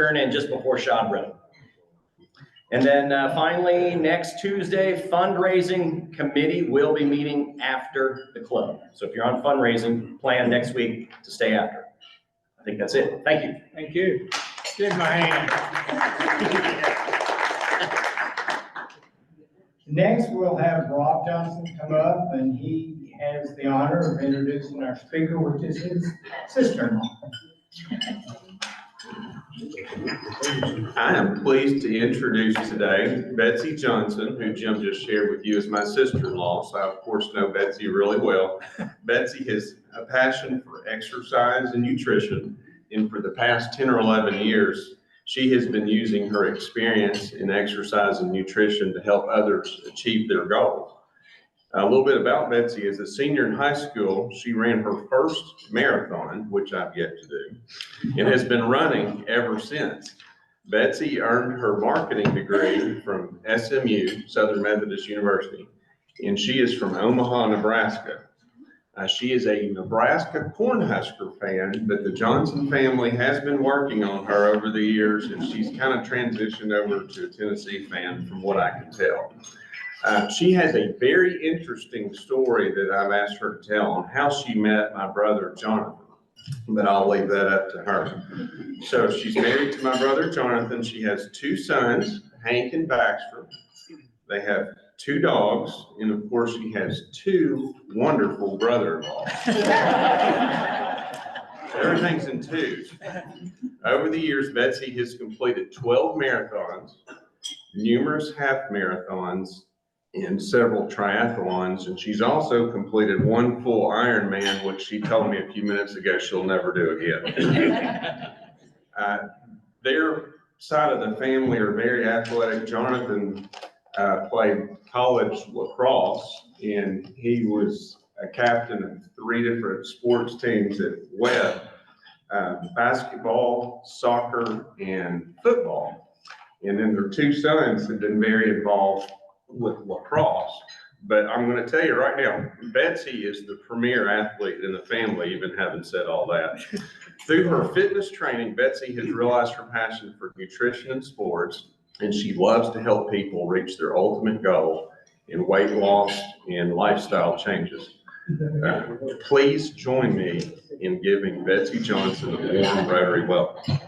and just before shot run. And then finally, next Tuesday, fundraising committee will be meeting after the club. So if you're on fundraising, plan next week to stay after. I think that's it. Thank you. Thank you. Give my hand. Next, we'll have Rob Johnson come up, and he has the honor of introducing our speaker, which is his sister-in-law. I am pleased to introduce today Betsy Johnson, who Jim just shared with you as my sister-in-law. So I, of course, know Betsy really well. Betsy has a passion for exercise and nutrition, and for the past 10 or 11 years, she has been using her experience in exercise and nutrition to help others achieve their goals. A little bit about Betsy. As a senior in high school, she ran her first marathon, which I've yet to do, and has been running ever since. Betsy earned her marketing degree from SMU, Southern Methodist University, and she is from Omaha, Nebraska. She is a Nebraska Cornhusker fan, but the Johnson family has been working on her over the years, and she's kind of transitioned over to a Tennessee fan from what I can tell. She has a very interesting story that I've asked her to tell on how she met my brother, Jonathan, but I'll leave that up to her. So she's married to my brother, Jonathan. She has two sons, Hank and Baxter. They have two dogs, and of course, she has two wonderful brother-in-laws. Everything's in twos. Over the years, Betsy has completed 12 marathons, numerous half marathons, and several triathlons, and she's also completed one full Ironman, which she told me a few minutes ago she'll never do again. Their side of the family are very athletic. Jonathan played college lacrosse, and he was a captain of 3 different sports teams at Webb, basketball, soccer, and football. And then their two sons have been very involved with lacrosse. But I'm going to tell you right now, Betsy is the premier athlete in the family, even having said all that. Through her fitness training, Betsy has realized her passion for nutrition and sports, and she loves to help people reach their ultimate goal in weight loss and lifestyle changes. Please join me in giving Betsy Johnson a warm Rotary welcome.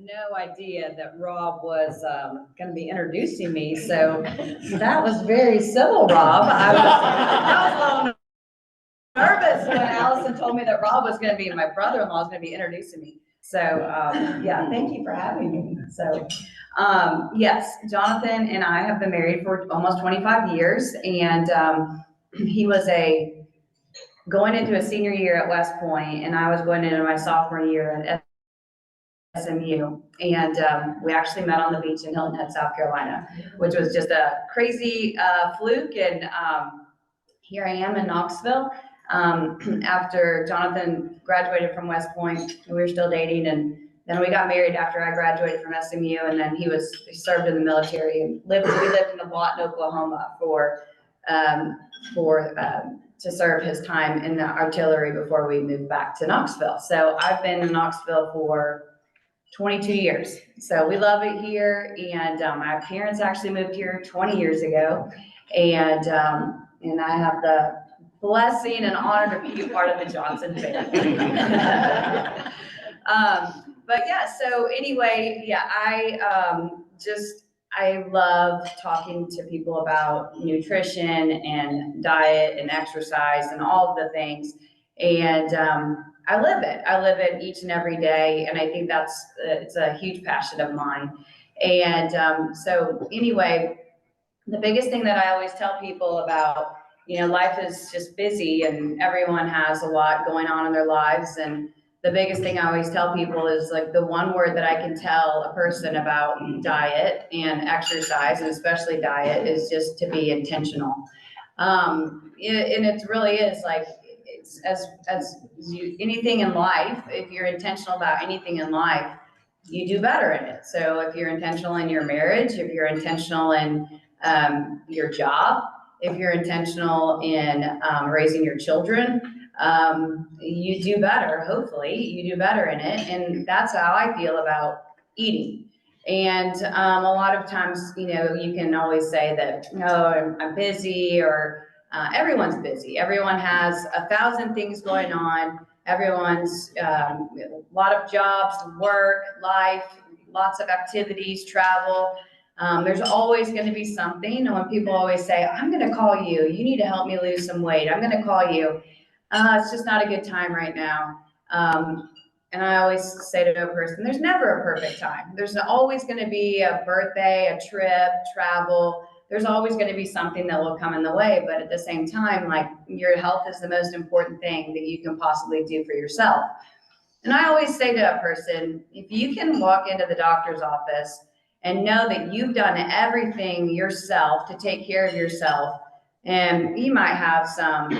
No idea that Rob was going to be introducing me, so that was very civil, Rob. I was a little nervous when Allison told me that Rob was going to be, my brother-in-law was going to be introducing me. So yeah, thank you for having me. So yes, Jonathan and I have been married for almost 25 years, and he was going into a senior year at West Point, and I was going into my sophomore year at SMU, and we actually met on the beach in Hilton Head, South Carolina, which was just a crazy fluke. And here I am in Knoxville after Jonathan graduated from West Point. We were still dating, and then we got married after I graduated from SMU, and then he served in the military and we lived in Lawton, Oklahoma to serve his time in the artillery before we moved back to Knoxville. So I've been in Knoxville for 22 years. So we love it here. And my parents actually moved here 20 years ago. And I have the blessing and honor to be a part of the Johnson family. But yeah, so anyway, yeah, I love talking to people about nutrition and diet and exercise and all of the things. And I live it each and every day. And I think it's a huge passion of mine. And so anyway, the biggest thing that I always tell people about, life is just busy and everyone has a lot going on in their lives. And the biggest thing I always tell people is like the one word that I can tell a person about diet and exercise, and especially diet, is just to be intentional. And it really is like, anything in life, if you're intentional about anything in life, you do better in it. So if you're intentional in your marriage, if you're intentional in your job, if you're intentional in raising your children, you do better, hopefully, you do better in it. And that's how I feel about eating. And a lot of times, you know, you can always say that, no, I'm busy, or everyone's busy. Everyone has 1,000 things going on. Everyone's a lot of jobs, work, life, lots of activities, travel. There's always going to be something. And when people always say, I'm going to call you, you need to help me lose some weight, I'm going to call you. It's just not a good time right now. And I always say to a person, there's never a perfect time. There's always going to be a birthday, a trip, travel. There's always going to be something that will come in the way. But at the same time, like, your health is the most important thing that you can possibly do for yourself. And I always say to a person, if you can walk into the doctor's office and know that you've done everything yourself to take care of yourself, and you might have some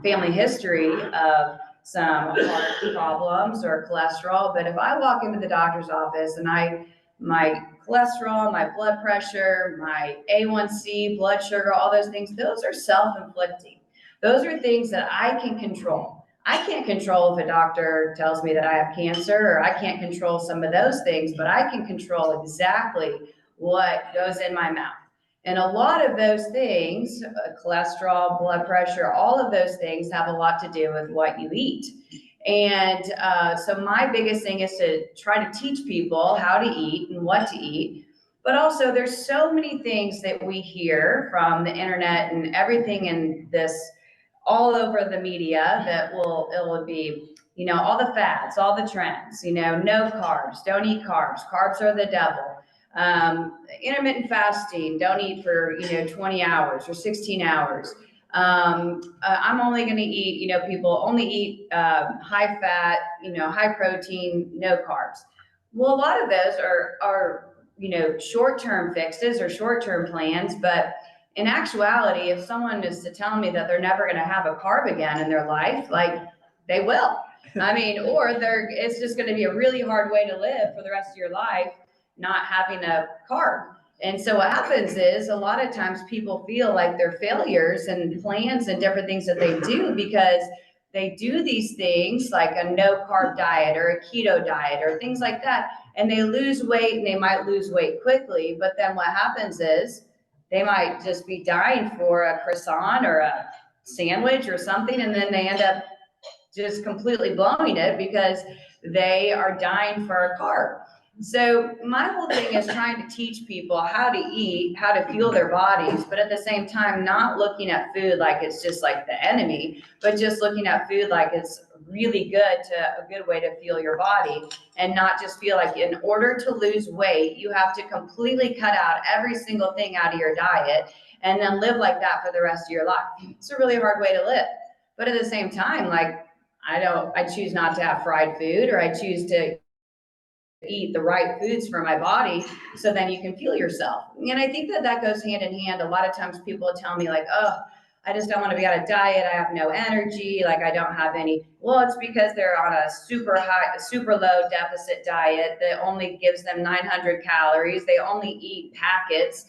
family history of some heart problems or cholesterol, but if I walk into the doctor's office and my cholesterol, my blood pressure, my A1C, blood sugar, all those things, those are self-inflicting. Those are things that I can control. I can't control if a doctor tells me that I have cancer, or I can't control some of those things, but I can control exactly what goes in my mouth. And a lot of those things, cholesterol, blood pressure, all of those things have a lot to do with what you eat. And so my biggest thing is to try to teach people how to eat and what to eat. But also, there's so many things that we hear from the internet and everything in this, all over the media, that it will be, you know, all the fads, all the trends, you know, no carbs, don't eat carbs, carbs are the devil. Intermittent fasting, don't eat for, 20 hours or 16 hours. I'm only going to eat, people only eat high fat, high protein, no carbs. Well, a lot of those are short-term fixes or short-term plans, but in actuality, if someone is to tell me that they're never going to have a carb again in their life, like, they will. I mean, or it's just going to be a really hard way to live for the rest of your life, not having a carb. And so what happens is, a lot of times people feel like they're failures and plans and different things that they do, because they do these things like a no carb diet or a keto diet or things like that, and they lose weight, and they might lose weight quickly. But then what happens is, they might just be dying for a croissant or a sandwich or something, and then they end up just completely blowing it because they are dying for a carb. So my whole thing is trying to teach people how to eat, how to fuel their bodies, but at the same time, not looking at food like it's just like the enemy, but just looking at food like it's really a good way to fuel your body, and not just feel like in order to lose weight, you have to completely cut out every single thing out of your diet and then live like that for the rest of your life. It's a really hard way to live. But at the same time, like, I choose not to have fried food, or I choose to eat the right foods for my body, so then you can fuel yourself. And I think that goes hand in hand. A lot of times people will tell me like, oh, I just don't want to be on a diet, I have no energy, like I don't have any. Well, it's because they're on a super low deficit diet that only gives them 900 calories. They only eat packets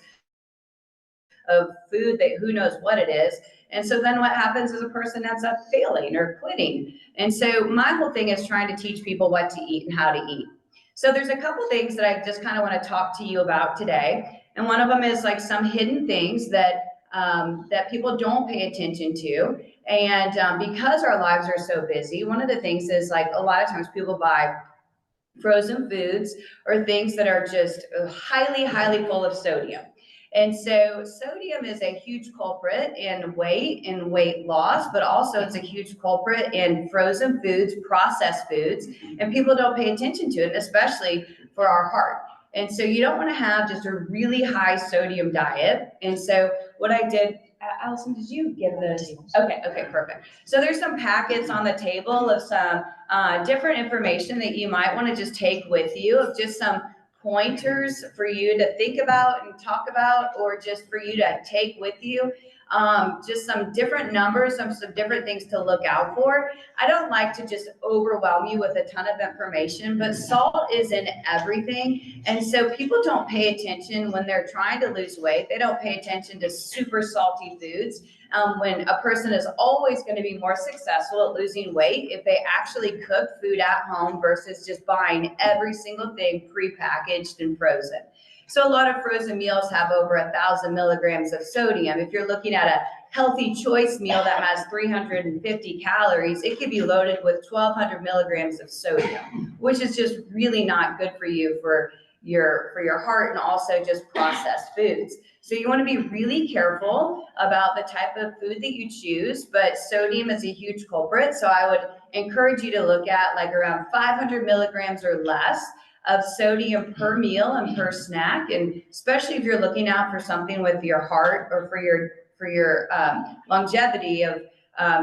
of food that who knows what it is. And so then what happens is a person ends up failing or quitting. And so my whole thing is trying to teach people what to eat and how to eat. So there's a couple things that I just kind of want to talk to you about today. And one of them is like some hidden things that people don't pay attention to. And because our lives are so busy, one of the things is, like, a lot of times people buy frozen foods or things that are just highly, highly full of sodium. And so sodium is a huge culprit in weight loss, but also it's a huge culprit in frozen foods, processed foods, and people don't pay attention to it, especially for our heart. And so you don't want to have just a really high sodium diet. And so what I did, Allison, did you give this? Okay, perfect. So there's some packets on the table of some different information that you might want to just take with you, of just some pointers for you to think about and talk about, or just for you to take with you. just some different numbers, some different things to look out for. I don't like to just overwhelm you with a ton of information, but salt is in everything. And so people don't pay attention when they're trying to lose weight. They don't pay attention to super salty foods. When a person is always going to be more successful at losing weight if they actually cook food at home versus just buying every single thing prepackaged and frozen. So a lot of frozen meals have over 1,000 milligrams of sodium. If you're looking at a healthy choice meal that has 350 calories, it could be loaded with 1,200 milligrams of sodium, which is just really not good for you for your heart, and also just processed foods. So you want to be really careful about the type of food that you choose, but sodium is a huge culprit. So I would encourage you to look at like around 500 milligrams or less of sodium per meal and per snack. And especially if you're looking out for something with your heart or for your longevity of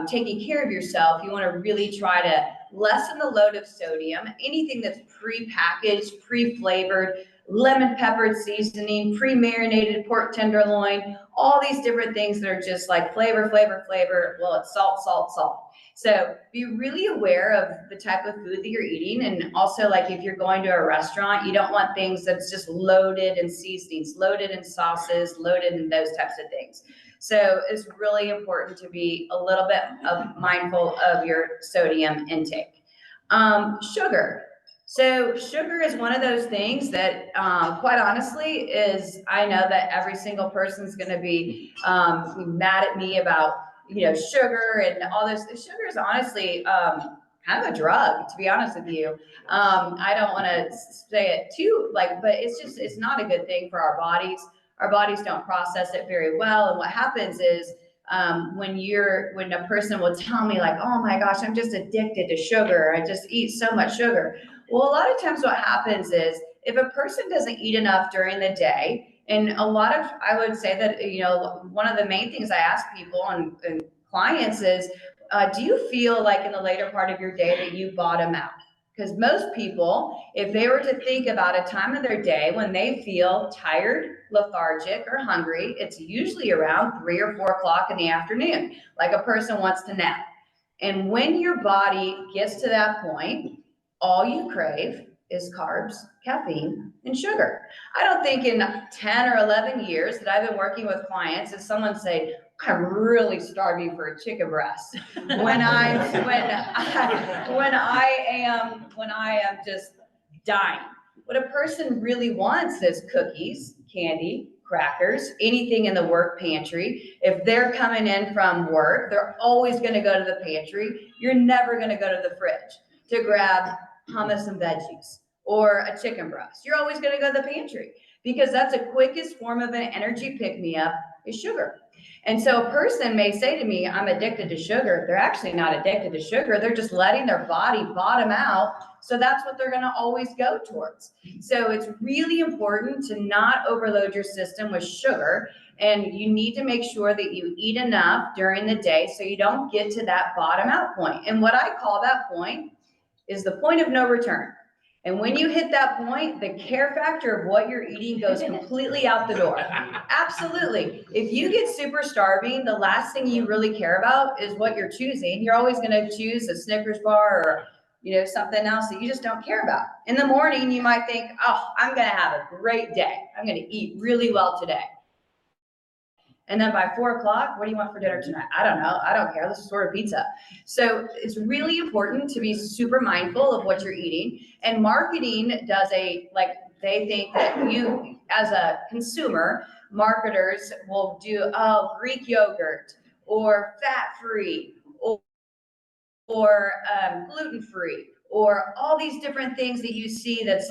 taking care of yourself, you want to really try to lessen the load of sodium. Anything that's pre-packaged, pre-flavored, lemon peppered seasoning, pre-marinated pork tenderloin, all these different things that are just like flavor. Well, it's salt. So be really aware of the type of food that you're eating. And also, like if you're going to a restaurant, you don't want things that's just loaded in seasonings, loaded in sauces, loaded in those types of things. So it's really important to be a little bit mindful of your sodium intake. Sugar. So sugar is one of those things that, quite honestly, I know that every single person's going to be mad at me about, sugar and all this. Sugar is honestly kind of a drug, to be honest with you. I don't want to say it too, but it's not a good thing for our bodies. Our bodies don't process it very well. And what happens is, when a person will tell me like, oh my gosh, I'm just addicted to sugar. I just eat so much sugar. Well, a lot of times what happens is if a person doesn't eat enough during the day, and I would say that, one of the main things I ask people and clients is, do you feel like in the later part of your day that you bottom out? Because most people, if they were to think about a time of their day when they feel tired, lethargic, or hungry, it's usually around 3 or 4 o'clock in the afternoon, like a person wants to nap. And when your body gets to that point, all you crave is carbs, caffeine, and sugar. I don't think in 10 or 11 years that I've been working with clients, if someone say, I'm really starving for a chicken breast, when I am just dying. What a person really wants is cookies, candy, crackers, anything in the work pantry. If they're coming in from work, they're always going to go to the pantry. You're never going to go to the fridge to grab hummus and veggies or a chicken breast. You're always going to go to the pantry because that's the quickest form of an energy pick-me-up is sugar. And so a person may say to me, I'm addicted to sugar. They're actually not addicted to sugar. They're just letting their body bottom out. So that's what they're going to always go towards. So it's really important to not overload your system with sugar. And you need to make sure that you eat enough during the day so you don't get to that bottom out point. And what I call that point is the point of no return. And when you hit that point, the care factor of what you're eating goes completely out the door. Absolutely. If you get super starving, the last thing you really care about is what you're choosing. You're always going to choose a Snickers bar or something else that you just don't care about. In the morning, you might think, oh, I'm going to have a great day. I'm going to eat really well today. And then by 4 o'clock, what do you want for dinner tonight? I don't know. I don't care. Let's just order pizza. So it's really important to be super mindful of what you're eating. And marketing they think that you, as a consumer, marketers will do, Greek yogurt or fat-free or gluten-free or all these different things that you see that's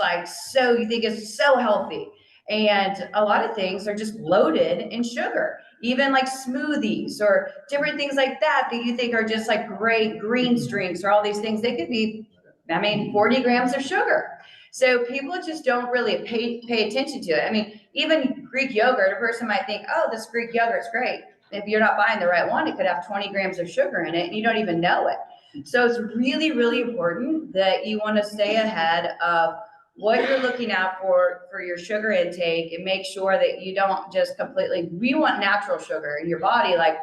you think is so healthy. And a lot of things are just loaded in sugar, even like smoothies or different things like that you think are just like great greens drinks or all these things. They could be, 40 grams of sugar. So people just don't really pay attention to it. Even Greek yogurt, a person might think, oh, this Greek yogurt's great. If you're not buying the right one, it could have 20 grams of sugar in it and you don't even know it. So it's really, really important that you want to stay ahead of what you're looking at for your sugar intake, and make sure that you don't just completely, we want natural sugar in your body, like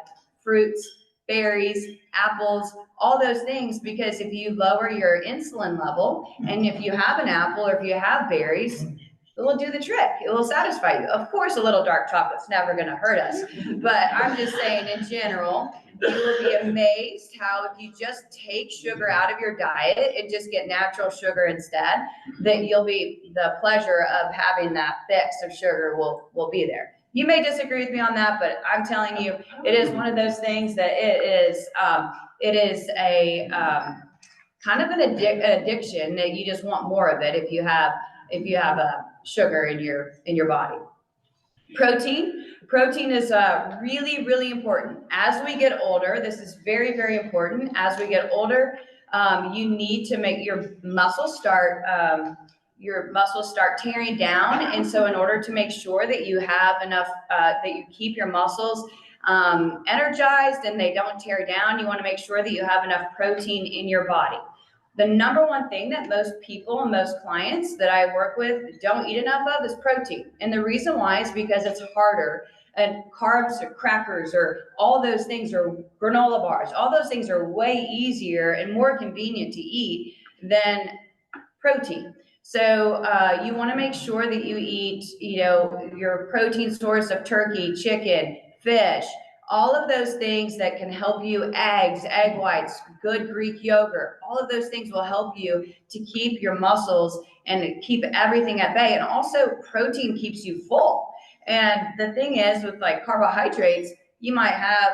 fruits, berries, apples, all those things, because if you lower your insulin level, and if you have an apple or if you have berries, it will do the trick. It will satisfy you. Of course, a little dark chocolate's never gonna hurt us, but I'm just saying in general, you will be amazed how if you just take sugar out of your diet and just get natural sugar instead, that the pleasure of having that fix of sugar will be there. You may disagree with me on that, but I'm telling you, it is one of those things that it is a kind of an addiction that you just want more of it if you have a sugar in your body. Protein is really, really important. As we get older, this is very, very important. As we get older, you need to make your muscles start tearing down. And so in order to make sure that you have enough, that you keep your muscles energized and they don't tear down, you want to make sure that you have enough protein in your body. The number one thing that most people and most clients that I work with don't eat enough of is protein. And the reason why is because it's harder. And carbs or crackers or all those things, or granola bars, all those things are way easier and more convenient to eat than protein. So you want to make sure that you eat, your protein source of turkey, chicken, fish, all of those things that can help you, eggs, egg whites, good Greek yogurt, all of those things will help you to keep your muscles and keep everything at bay. And also protein keeps you full. And the thing is with like carbohydrates, you might have,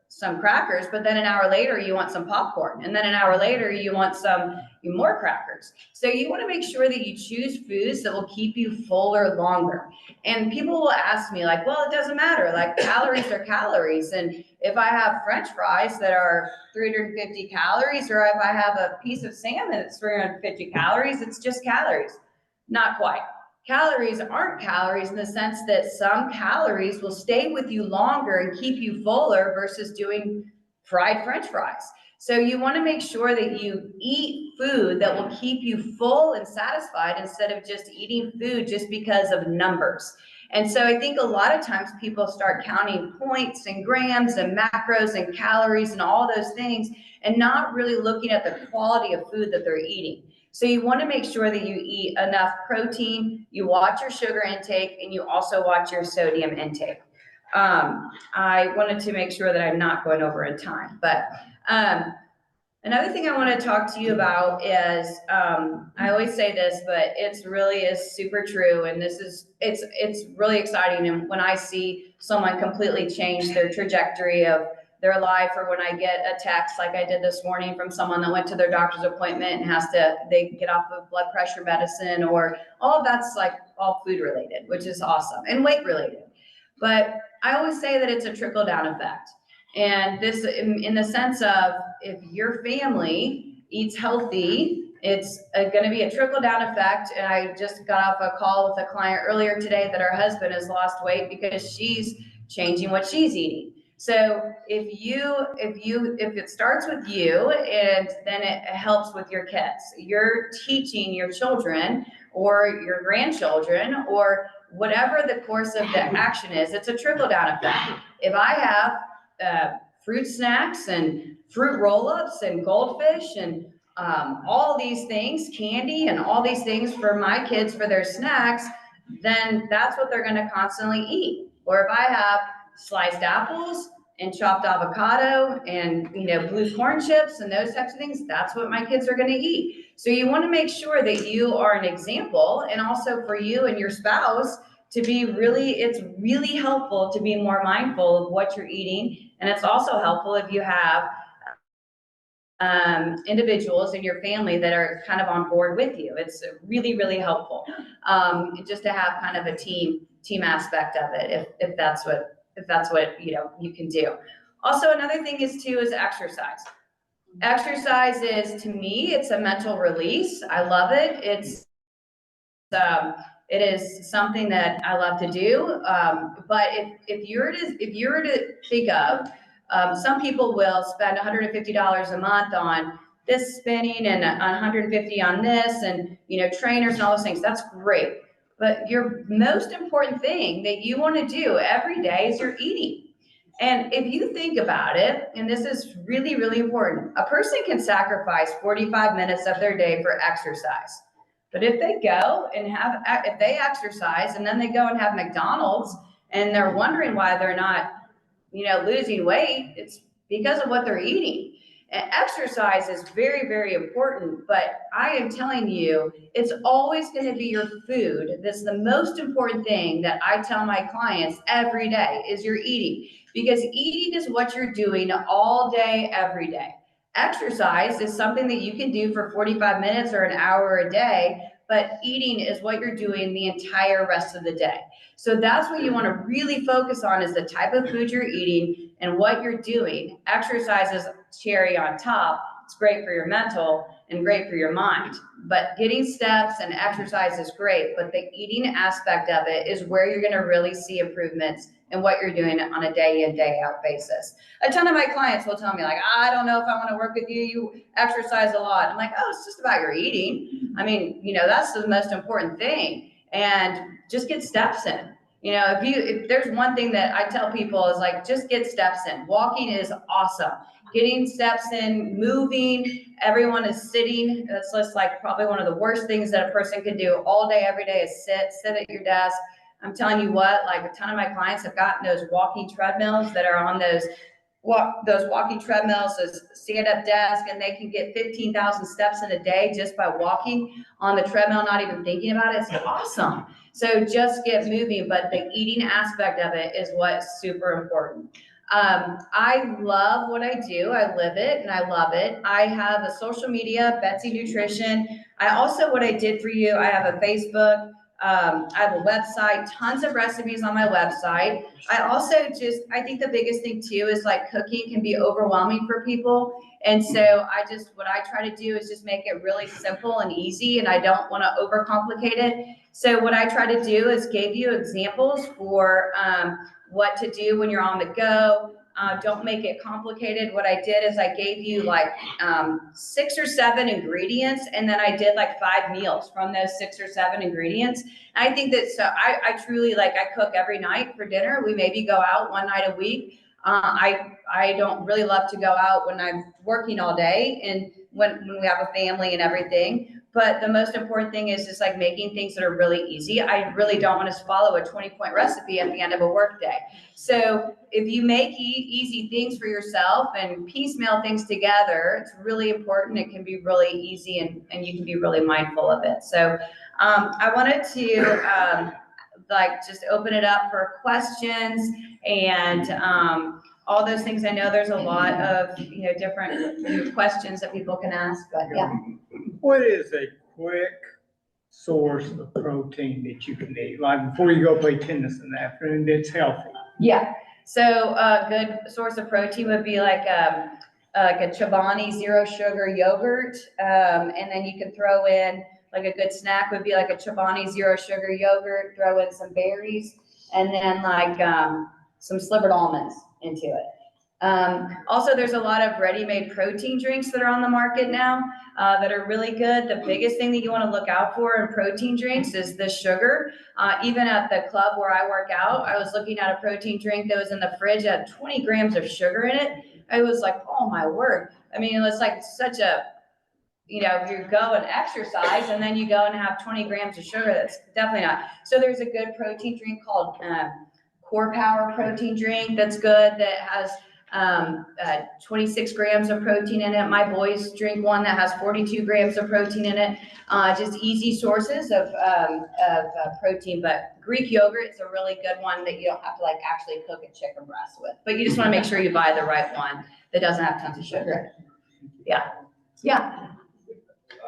some crackers, but then an hour later you want some popcorn. And then an hour later you want some more crackers. So you want to make sure that you choose foods that will keep you fuller longer. And people will ask me like, well, it doesn't matter, like calories are calories. And if I have French fries that are 350 calories, or if I have a piece of salmon that's 350 calories, it's just calories. Not quite. Calories aren't calories in the sense that some calories will stay with you longer and keep you fuller versus doing fried French fries. So you want to make sure that you eat food that will keep you full and satisfied instead of just eating food just because of numbers. And so I think a lot of times people start counting points and grams and macros and calories and all those things and not really looking at the quality of food that they're eating. So you want to make sure that you eat enough protein, you watch your sugar intake, and you also watch your sodium intake. I wanted to make sure that I'm not going over in time, but another thing I want to talk to you about is, I always say this, but it's really is super true. And it's really exciting. And when I see someone completely change their trajectory of their life, or when I get a text like I did this morning from someone that went to their doctor's appointment and they get off of blood pressure medicine, or all of that's like all food related, which is awesome, and weight related. But I always say that it's a trickle down effect. And this in the sense of if your family eats healthy, it's going to be a trickle down effect. And I just got off a call with a client earlier today that her husband has lost weight because she's changing what she's eating. So if it starts with you, and then it helps with your kids, you're teaching your children or your grandchildren or whatever the course of the action is, it's a trickle down effect. If I have fruit snacks and fruit roll-ups and goldfish and all these things, candy and all these things for my kids for their snacks, then that's what they're going to constantly eat. Or if I have sliced apples and chopped avocado and blue corn chips and those types of things, that's what my kids are going to eat. So you want to make sure that you are an example, and also for you and your spouse to be it's really helpful to be more mindful of what you're eating. And it's also helpful if you have individuals in your family that are kind of on board with you. It's really, really helpful just to have kind of a team aspect of it, if that's what you can do. Also, another thing is exercise. Exercise is, to me, it's a mental release. I love it. It is something that I love to do. But if you were to think of, some people will spend $150 a month on this spinning and 150 on this and, trainers and all those things. That's great. But your most important thing that you want to do every day is your eating. And if you think about it, and this is really, really important, a person can sacrifice 45 minutes of their day for exercise. But if they go and if they exercise and then they go and have McDonald's and they're wondering why they're not, losing weight, it's because of what they're eating. And exercise is very, very important, but I am telling you, it's always going to be your food. That's the most important thing that I tell my clients every day is your eating, because eating is what you're doing all day, every day. Exercise is something that you can do for 45 minutes or an hour a day, but eating is what you're doing the entire rest of the day. So that's what you want to really focus on, is the type of food you're eating and what you're doing. Exercise is cherry on top. It's great for your mental and great for your mind. But getting steps and exercise is great, but the eating aspect of it is where you're going to really see improvements in what you're doing on a day in, day out basis. A ton of my clients will tell me, like, I don't know if I want to work with you. You exercise a lot. I'm like, oh, it's just about your eating. I mean, that's the most important thing. And just get steps in. If there's one thing that I tell people is, like, just get steps in. Walking is awesome. Getting steps in, moving, everyone is sitting. That's just like probably one of the worst things that a person can do all day, every day is sit at your desk. I'm telling you what, like, a ton of my clients have gotten those walking treadmills that are on those walking treadmills, those stand-up desk, and they can get 15,000 steps in a day just by walking on the treadmill, not even thinking about it. It's awesome. So just get moving, but the eating aspect of it is what's super important. I love what I do. I live it and I love it. I have a social media, Betsy Nutrition. What I did for you, I have a Facebook. I have a website, tons of recipes on my website. I think the biggest thing too is, like, cooking can be overwhelming for people. And so what I try to do is just make it really simple and easy, and I don't want to overcomplicate it. So what I try to do is give you examples for what to do when you're on the go. Don't make it complicated. What I did is I gave you like 6 or 7 ingredients, and then I did like 5 meals from those 6 or 7 ingredients. And I think that, so I truly, like, I cook every night for dinner. We maybe go out one night a week. I don't really love to go out when I'm working all day and when we have a family and everything. But the most important thing is just, like, making things that are really easy. I really don't want to follow a 20-point recipe at the end of a work day. So if you make easy things for yourself and piecemeal things together, it's really important. It can be really easy, and you can be really mindful of it. So I wanted to just open it up for questions and all those things. I know there's a lot of different questions that people can ask, but yeah. What is a quick source of protein that you can eat, like before you go play tennis in the afternoon, that's healthy? Yeah. So a good source of protein would be like a Chobani zero sugar yogurt, and then you can throw in, like, a good snack would be like a Chobani zero sugar yogurt. Throw in some berries, and then like some slivered almonds into it. Also, there's a lot of ready-made protein drinks that are on the market now that are really good. The biggest thing that you want to look out for in protein drinks is the sugar. Even at the club where I work out, I was looking at a protein drink that was in the fridge, had 20 grams of sugar in it. I was like, oh my word. I mean, it's like such a, if you go and exercise and then you go and have 20 grams of sugar, that's definitely not. So there's a good protein drink called Core Power protein drink that's good, that has 26 grams of protein in it. My boys drink one that has 42 grams of protein in it. Just easy sources of protein. But Greek yogurt is a really good one that you don't have to, like, actually cook a chicken breast with. But you just want to make sure you buy the right one that doesn't have tons of sugar. Yeah. Yeah.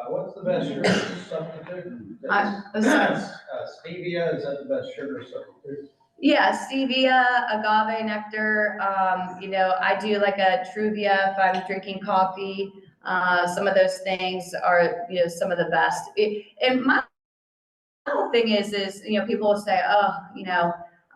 What's the best sugar substitute? Stevia, is that the best sugar substitute? Yeah, stevia, agave nectar. I do like a Truvia if I'm drinking coffee. Some of those things are, some of the best. And my whole thing is, people will say, oh,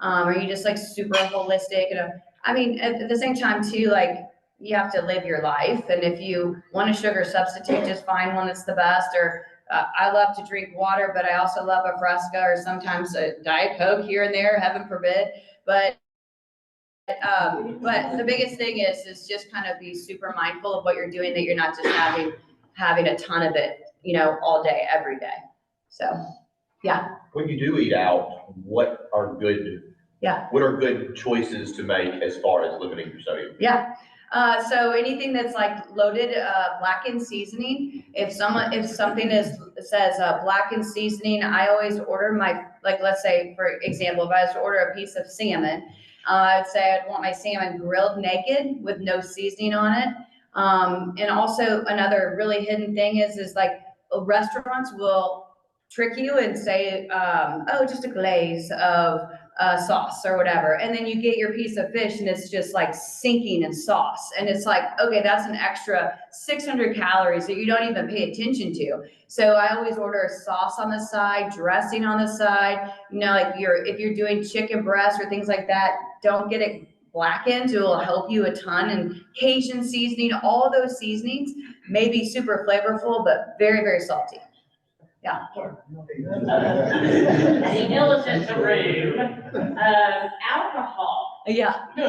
are you just like super holistic? And I mean, at the same time too, like, you have to live your life. And if you want a sugar substitute, just find one that's the best. Or I love to drink water, but I also love a Fresca or sometimes a Diet Coke here and there, heaven forbid. But the biggest thing is just kind of be super mindful of what you're doing, that you're not just having a ton of it, all day, every day. So, yeah. When you do eat out, what are good choices to make as far as limiting your sodium? Yeah. So anything that's like loaded, blackened seasoning, if something says blackened seasoning, I always order let's say, for example, if I was to order a piece of salmon, I'd say I'd want my salmon grilled naked with no seasoning on it. And also another really hidden thing is like restaurants will trick you and say, oh, just a glaze of sauce or whatever. And then you get your piece of fish and it's just like sinking in sauce. And it's like, okay, that's an extra 600 calories that you don't even pay attention to. So I always order a sauce on the side, dressing on the side. Like if you're doing chicken breast or things like that, don't get it blackened. It will help you a ton. And Cajun seasoning, all those seasonings may be super flavorful, but very, very salty. Yeah. The innocent to rude, alcohol. Yeah. Yeah.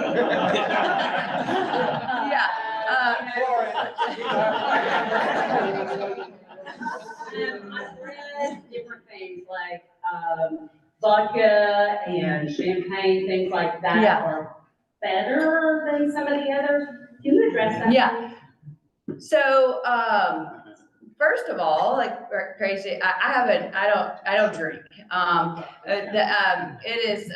I've read different things like vodka and champagne, things like that Yeah. are better than some of the others. Can you address that? Yeah. So, first of all, like crazy, I don't drink. It is,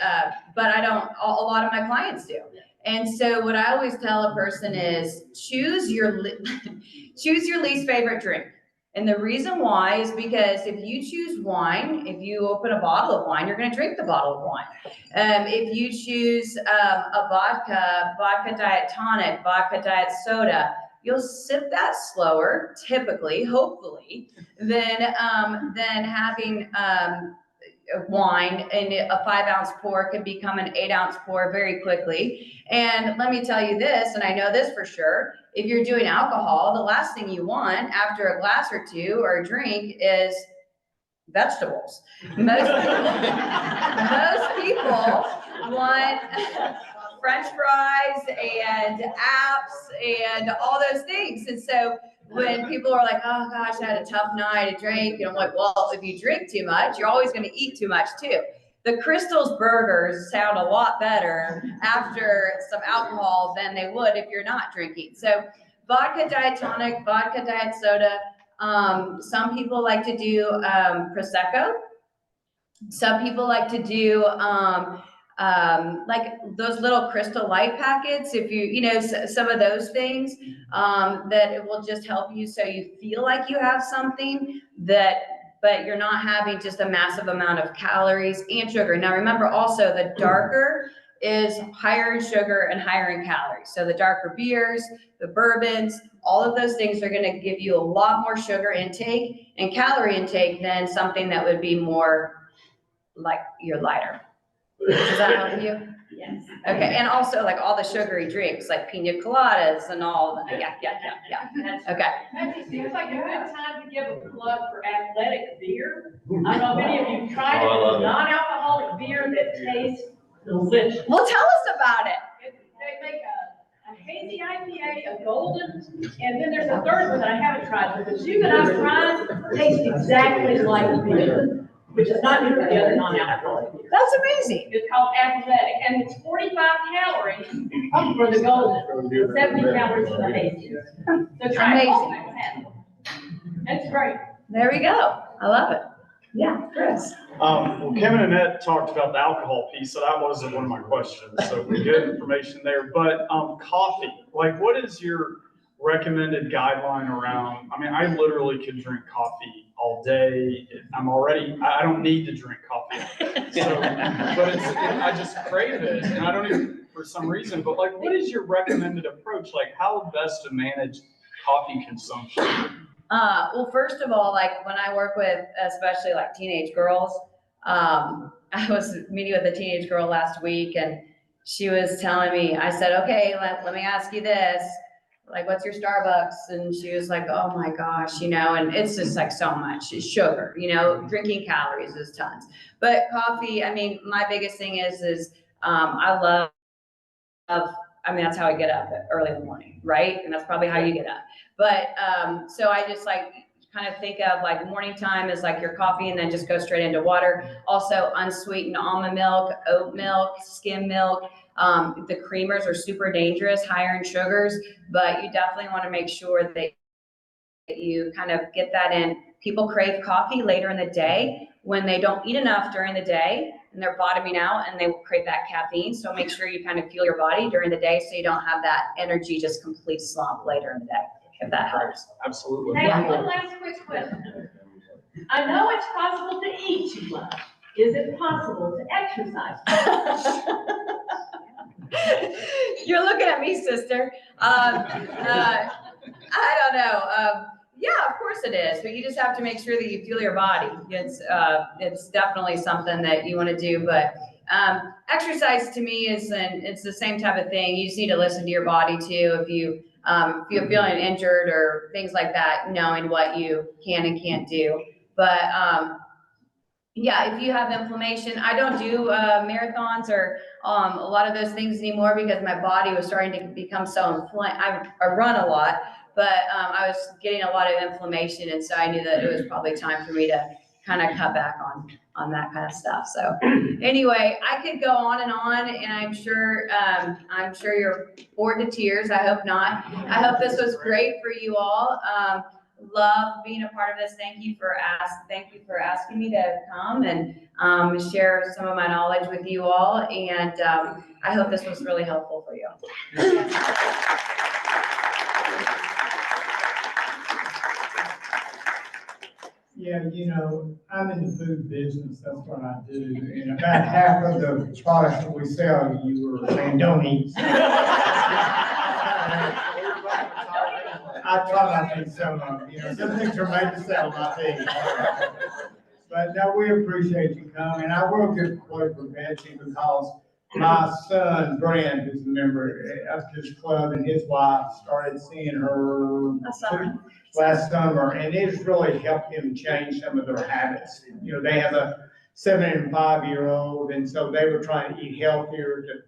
but a lot of my clients do. And so what I always tell a person is choose your least favorite drink. And the reason why is because if you choose wine, if you open a bottle of wine, you're going to drink the bottle of wine. If you choose a vodka diet tonic, vodka diet soda, you'll sip that slower, typically, hopefully, than having wine. And a 5-ounce pour can become an 8-ounce pour very quickly. And let me tell you this, and I know this for sure, if you're doing alcohol, the last thing you want after a glass or two or a drink is vegetables. Most people want French fries and apps and all those things. And so when people are like, oh gosh, I had a tough night, I drank, and I'm like, well, if you drink too much, you're always going to eat too much too. The Crystal's burgers sound a lot better after some alcohol than they would if you're not drinking. So vodka diet tonic, vodka diet soda. Some people like to do Prosecco. Some people like to do like those little Crystal Light packets. If some of those things that it will just help you so you feel like you have something but you're not having just a massive amount of calories and sugar. Now remember also the darker is higher in sugar and higher in calories. So the darker beers, the bourbons, all of those things are going to give you a lot more sugar intake and calorie intake than something that would be more like your lighter. Does that help you? Yes. Okay, and also like all the sugary drinks, like pina coladas and all, yeah. Okay. Betsy, seems like a good time to give a plug for athletic beer. I don't know if any of you tried it. Oh, I love It's it. non-alcoholic beer that tastes delicious. Well, tell us about it. They make a hazy IPA, a golden, and then there's a third one that I haven't tried, but the two that I've tried taste exactly like beer, which is not good for the other non-alcoholic beer. That's amazing. It's called Athletic, and it's 45 calories for the golden, and 70 calories for the hazy. So try it. Amazing. It's great. There we go. I love it. Yeah, Chris. Well, Kevin and Annette talked about the alcohol piece, so that wasn't one of my questions. So good information there. But coffee, like what is your recommended guideline around? I mean, I literally could drink coffee all day. I don't need to drink coffee. So, but I just crave it, and I don't even for some reason. But like, what is your recommended approach? Like, how best to manage coffee consumption? Well, first of all, like when I work with, especially like teenage girls, I was meeting with a teenage girl last week and she was telling me, I said, okay, let me ask you this. like, what's your Starbucks? And she was like, oh my gosh, and it's just like so much sugar, drinking calories is tons. But coffee, I mean, my biggest thing is I love, that's how I get up early in the morning, right? And that's probably how you get up. But, so I just like kind of think of like morning time as like your coffee and then just go straight into water. Also unsweetened almond milk, oat milk, skim milk. The creamers are super dangerous, higher in sugars, but you definitely want to make sure that you kind of get that in. People crave coffee later in the day when they don't eat enough during the day and they're bottoming out and they crave that caffeine. So make sure you kind of fuel your body during the day so you don't have that energy just complete slump later in the day, if that helps. Absolutely. Hey, one last quick question. I know it's possible to eat too much. Is it possible to exercise? You're looking at me, sister. I don't know. Yeah, of course it is, but you just have to make sure that you fuel your body. It's definitely something that you want to do, but exercise to me it's the same type of thing. You just need to listen to your body too. If you're feeling injured or things like that, knowing what you can and can't do. But yeah, if you have inflammation, I don't do marathons or a lot of those things anymore because my body was starting to become so inflamed. I run a lot, but I was getting a lot of inflammation, and so I knew that it was probably time for me to kind of cut back on that kind of stuff. So anyway, I could go on, and I'm sure you're bored to tears. I hope not. I hope this was great for you all. Love being a part of this. Thank you for asking me to come and share some of my knowledge with you all. And I hope this was really helpful for you. Yeah, I'm in the food business, that's what I do, and about half of the products that we sell, you were saying don't eat. I try not to sell them, some things are made to sell, not to eat. But no, we appreciate you coming. I will give a plug for Betsy because my son, Brent, is a member of this club, and his wife started seeing her last summer, and it has really helped him change some of their habits. They have a 7 and 5-year-old, and so they were trying to eat healthier to,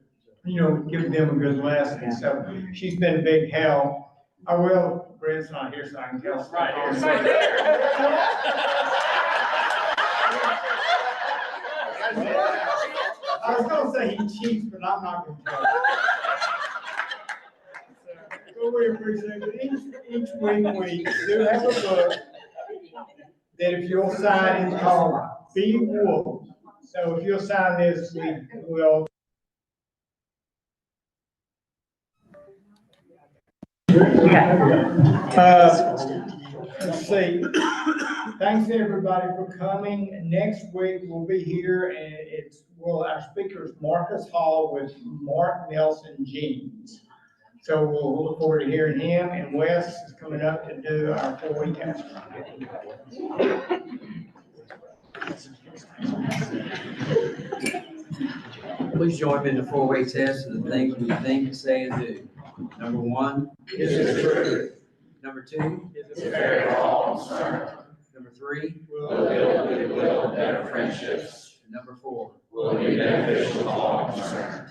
give them a good lesson. So she's been a big help. I will, Brent's not here, so I can tell. Right I was gonna say he cheats, but I'm not gonna tell you. So we appreciate it. Each week we do have a book that if you'll sign, it's called Be Wolf. So if you'll sign this, we will. Let's see. Thanks everybody for coming. Next week we'll be here, and our speaker is Marcus Hall with Mark Nelson Jeans. So we'll look forward to hearing him, and Wes is coming up to do our 4-week action. Please join me in the 4-way test of the things we think, say, and do. Number 1, Is it true? Number 2, Is it fair to all concerned? Number 3, Will build goodwill and better friendships. and Number 4. Will be beneficial to all concerned.